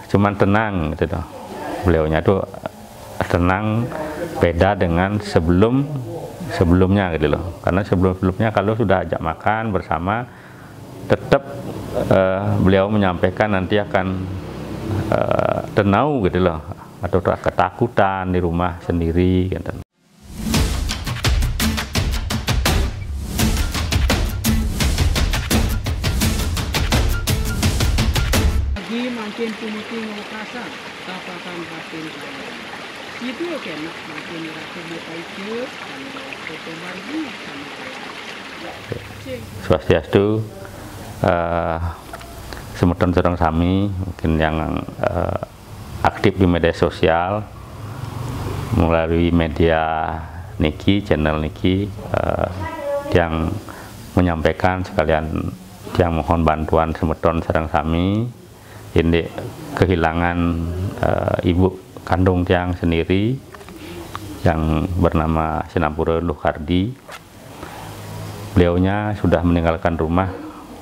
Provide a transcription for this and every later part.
cuman tenang gitu loh. Beliaunya itu tenang, beda dengan sebelumnya gitu loh. Karena sebelumnya kalau sudah ajak makan bersama, tetap beliau menyampaikan nanti akan tenau gitu loh, atau ketakutan di rumah sendiri gitu. Makin puniting rasa kapakan batin itu oke nak makin rasa buka itu foto baru Swastiastu, semeton sareng sami mungkin yang aktif di media sosial melalui media niki, channel niki, yang menyampaikan sekalian yang mohon bantuan semeton sareng sami ini kehilangan ibu kandung tiang sendiri yang bernama Sinapura Luhardi. Beliaunya sudah meninggalkan rumah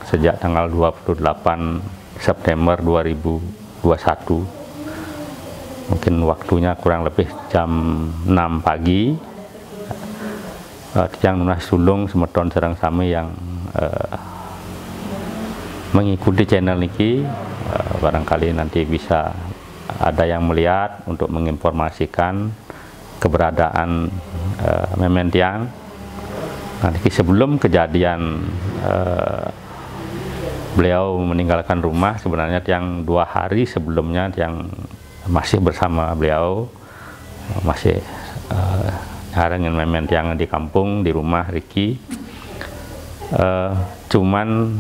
sejak tanggal 28 September 2021. Mungkin waktunya kurang lebih jam 6 pagi. Tiang Nunas Sulung semeton sareng sami yang mengikuti channel niki, barangkali nanti bisa ada yang melihat untuk menginformasikan keberadaan Memen Tiang. Nanti sebelum kejadian beliau meninggalkan rumah, sebenarnya Tiang 2 hari sebelumnya Tiang masih bersama beliau, masih harengin Memen Tiang di kampung, di rumah Riki. Cuman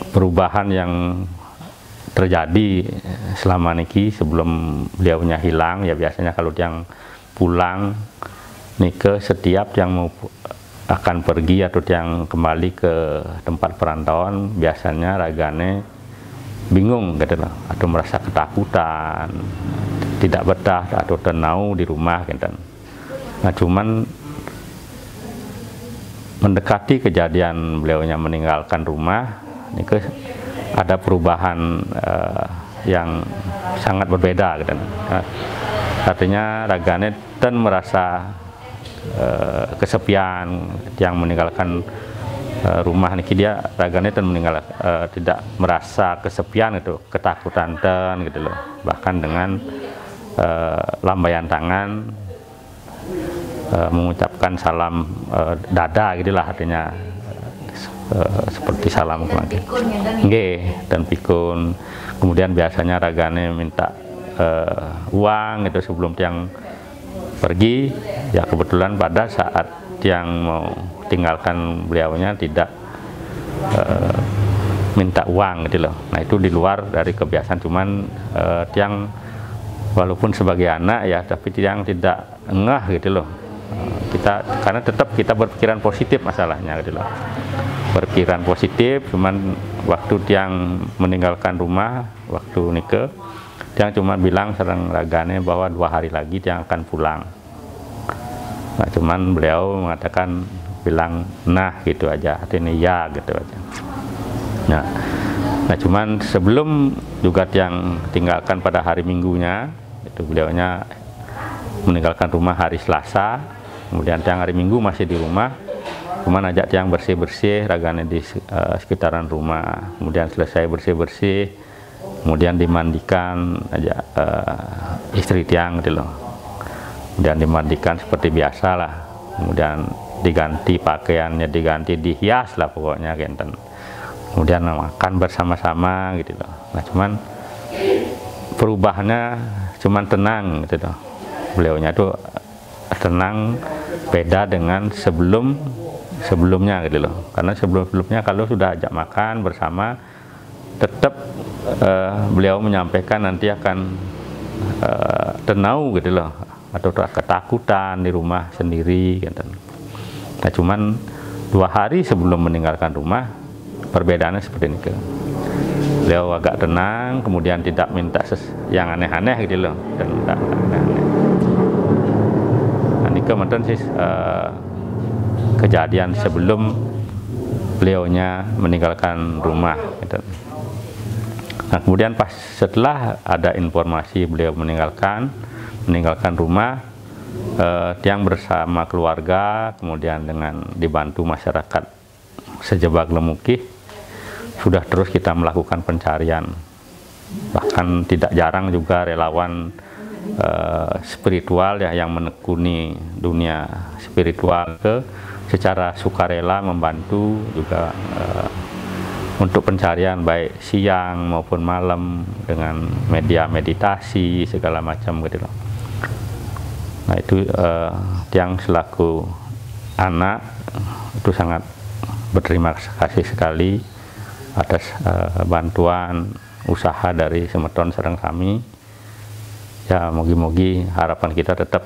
perubahan yang terjadi selama niki sebelum beliaunya hilang, ya biasanya kalau yang pulang nike setiap yang mau akan pergi atau yang kembali ke tempat perantauan, biasanya ragane bingung gitu loh, atau merasa ketakutan, tidak betah atau tenau di rumah gitu. Nah cuman mendekati kejadian beliaunya meninggalkan rumah nike ada perubahan yang sangat berbeda gitu. Artinya ragane dan merasa kesepian yang meninggalkan rumah niki, dia ragane dan tidak merasa kesepian itu, ketakutan dan gitu loh. Bahkan dengan lambaian tangan mengucapkan salam dada gitulah, artinya seperti salam kemangkin dan pikun. Kemudian biasanya ragane minta uang itu sebelum Tiang pergi, ya kebetulan pada saat Tiang mau tinggalkan beliaunya tidak minta uang gitu loh. Nah itu di luar dari kebiasaan, cuman Tiang walaupun sebagai anak ya, tapi Tiang tidak ngeh gitu loh. Karena tetap kita berpikiran positif masalahnya gitu loh, berpikiran positif. Cuman waktu Tiang meninggalkan rumah, waktu nike, Tiang cuma bilang sareng ragane bahwa 2 hari lagi Tiang akan pulang. Nah cuman beliau mengatakan, bilang nah gitu aja, artinya ya gitu aja. Nah cuman sebelum juga Tiang tinggalkan pada hari Minggunya, itu beliaunya meninggalkan rumah hari Selasa. Kemudian Tiang hari Minggu masih di rumah, cuman ajak Tiang bersih-bersih ragane di sekitaran rumah. Kemudian selesai bersih-bersih, kemudian dimandikan aja istri Tiang gitu loh. Kemudian dimandikan seperti biasa lah, kemudian diganti pakaiannya, diganti, dihias lah pokoknya genten. Kemudian makan bersama-sama gitu loh. Nah cuman perubahannya cuman tenang gitu loh. Beliaunya itu tenang, beda dengan sebelumnya gitu loh. Karena sebelumnya kalau sudah ajak makan bersama, tetap beliau menyampaikan nanti akan tenau gitu loh, atau ketakutan di rumah sendiri gitu. Nah cuman 2 hari sebelum meninggalkan rumah, perbedaannya seperti ini. Beliau agak tenang, kemudian tidak minta yang aneh-aneh gitu loh, dan tidak aneh-aneh. Nah, ini kemudian sih kejadian sebelum beliaunya meninggalkan rumah gitu. Nah kemudian pas setelah ada informasi beliau meninggalkan rumah, Tiang bersama keluarga, kemudian dengan dibantu masyarakat sejebak Lemukih, sudah terus kita melakukan pencarian. Bahkan tidak jarang juga relawan spiritual ya yang menekuni dunia spiritual secara sukarela membantu juga untuk pencarian baik siang maupun malam dengan media meditasi segala macam gitu loh. Nah itu Tiang selaku anak itu sangat berterima kasih sekali atas bantuan usaha dari Semeton Sareng Sami. Ya mogi-mogi harapan kita tetap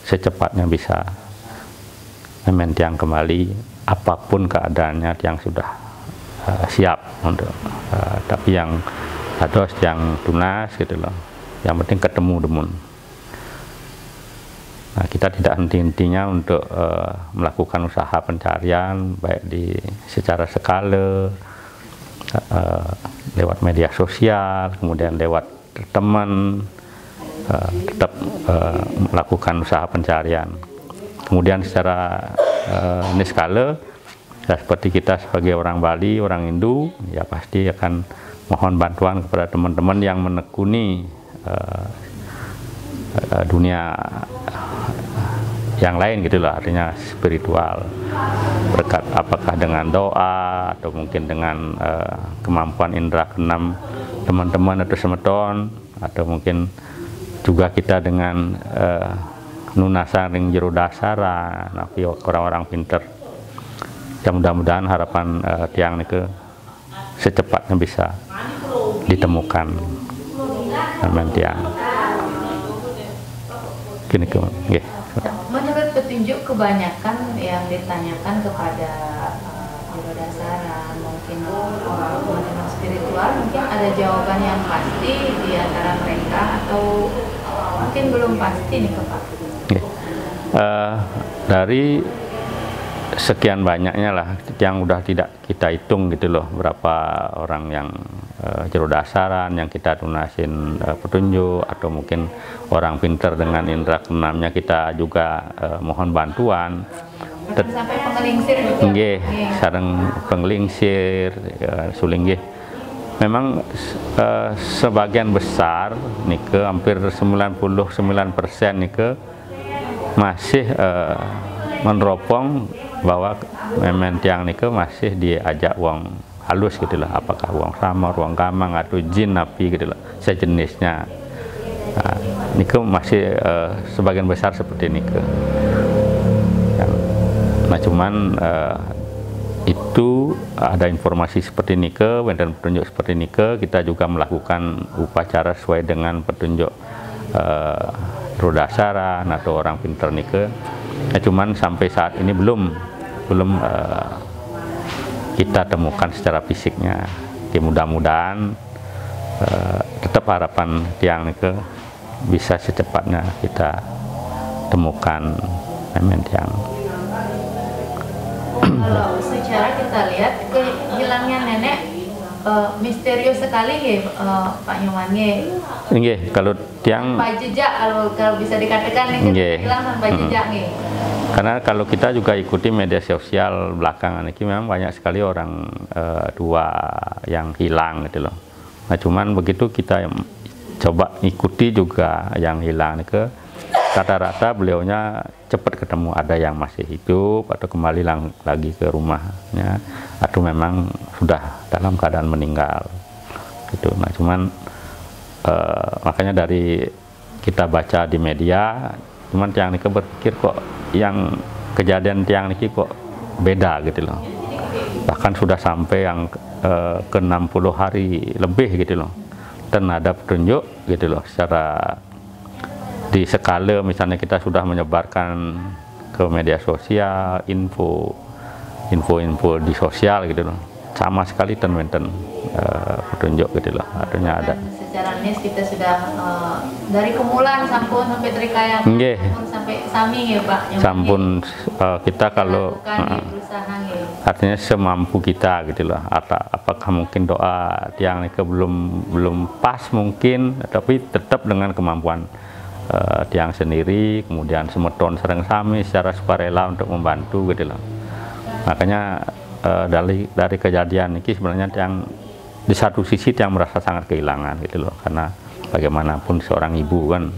secepatnya bisa memen Tiang kembali, apapun keadaannya Tiang sudah siap untuk tapi yang ada yang tunas gitu loh, yang penting ketemu demun. Nah, kita tidak henti-hentinya untuk melakukan usaha pencarian baik secara skala lewat media sosial, kemudian lewat teman, tetap melakukan usaha pencarian. Kemudian secara niskala ya seperti kita sebagai orang Bali, orang Hindu, ya pasti akan mohon bantuan kepada teman-teman yang menekuni dunia yang lain gitu loh, artinya spiritual, berkat apakah dengan doa atau mungkin dengan kemampuan indera keenam teman-teman atau Semeton, atau mungkin juga kita dengan nunasa ring jero dasara, tapi orang-orang pinter. Ya mudah-mudahan harapan Tiang ini secepatnya bisa ditemukan teman Tiang. Gini nggih. Menurut petunjuk kebanyakan yang ditanyakan kepada jero dasara, mungkin teman-teman spiritual, mungkin ada jawaban yang pasti di antara mereka atau mungkin belum pasti nih Pak. Dari sekian banyaknya lah yang udah tidak kita hitung gitu loh, berapa orang yang jero dasaran yang kita tunasin petunjuk, atau mungkin orang pinter dengan indera keenamnya kita juga mohon bantuan. Sampai pengelingsir juga. Nggih, sareng pengelingsir, suling nggih. Memang sebagian besar nike hampir 99% nike masih meneropong bahwa memen Tiang nike masih diajak uang halus gitu lah, apakah uang samar, uang gamang atau jin napi gitu lah, sejenisnya. Nah, nike masih sebagian besar seperti nike. Nah cuman itu ada informasi seperti nike dan petunjuk seperti nike, kita juga melakukan upacara sesuai dengan petunjuk jero dasaran atau orang pinter nike. Nah, cuman sampai saat ini belum kita temukan secara fisiknya. Oke, mudah-mudahan tetap harapan Tiang nike bisa secepatnya kita temukan memen Tiang. Kalau secara kita lihat hilangnya nenek misterius sekali ya Pak Nyoman ya. Nggih, kalau Tiang tanpa jejak, kalau bisa dikatakan ini hilang tanpa jejak nih. Karena kalau kita juga ikuti media sosial belakangan ini memang banyak sekali orang tua yang hilang gitu loh. Nah cuman begitu kita coba ikuti juga yang hilang ke rata-rata beliaunya cepat ketemu, ada yang masih hidup atau kembali lagi ke rumahnya, atau memang sudah dalam keadaan meninggal gitu. Nah cuman makanya dari kita baca di media, cuman Tiang niki berpikir kok yang kejadian Tiang niki kok beda gitu loh, bahkan sudah sampai yang ke 60 hari lebih gitu loh, dan ada petunjuk gitu loh secara di skala misalnya kita sudah menyebarkan ke media sosial info di sosial gitu loh, sama sekali ten petunjuk gitu loh, artinya ada. Dan secara nis kita sudah dari Kemulan sampun sampai Trikayang, Nggih. sampun sampai Sami ya Pak. Sampun kita kalau berusaha nggih. artinya semampu kita gitu loh. Apakah mungkin doa tiang ini belum pas mungkin, tapi tetap dengan kemampuan tiang sendiri, kemudian semeton Sereng Sami secara sukarela untuk membantu gitu loh. Makanya dari kejadian ini sebenarnya tiang di satu sisi tiang merasa sangat kehilangan gitu loh, karena bagaimanapun seorang ibu kan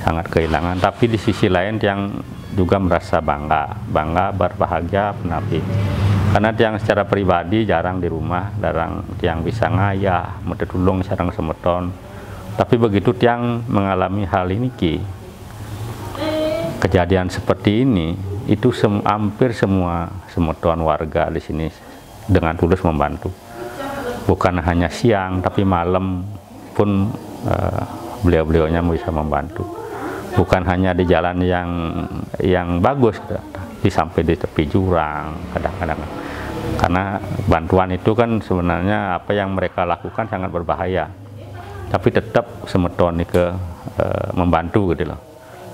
sangat kehilangan, tapi di sisi lain tiang juga merasa bangga berbahagia penapi, karena tiang secara pribadi jarang di rumah, jarang tiang bisa ngayah metulung sareng semeton, tapi begitu tiang mengalami hal ini kejadian seperti ini, itu hampir semua semeton warga di sini dengan tulus membantu. Bukan hanya siang, tapi malam pun beliau-beliaunya bisa membantu. Bukan hanya di jalan yang bagus, sampai di tepi jurang kadang-kadang. Karena bantuan itu kan sebenarnya apa yang mereka lakukan sangat berbahaya. Tapi tetap semeton ke membantu gitu loh.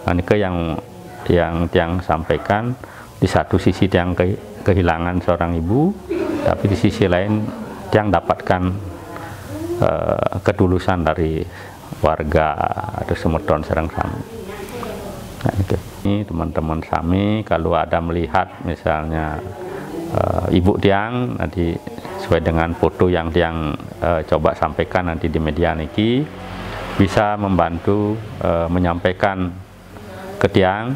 Nah, ini yang sampaikan, di satu sisi yang kehilangan seorang ibu, tapi di sisi lain yang dapatkan ketulusan dari warga atau semeton Sereng Sami. Nah, ini teman-teman Sami kalau ada melihat misalnya ibu tiang, nanti sesuai dengan foto yang tiang coba sampaikan nanti di media niki, bisa membantu menyampaikan ke tiang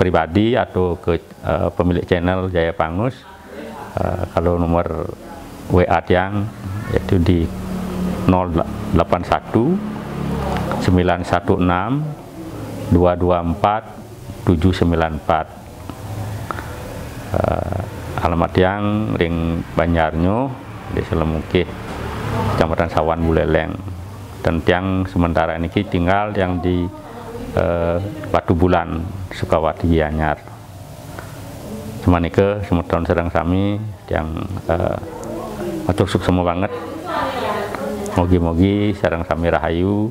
pribadi atau ke pemilik channel Jaya Pangus. Kalau nomor WA tiang yaitu di 081 916 224 794. Alamat tiang ring Banjarnyo di Selemukih, Kecamatan Sawan Buleleng, dan tiang sementara ini tinggal yang di Batu Bulan, Sukawati Gianyar. Cuman ke semeton Sereng Sami yang matur suksema banget. Mogi-mogi Sereng Sami rahayu.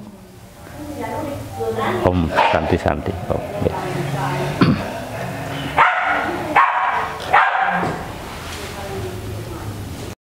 Om Santi Santi.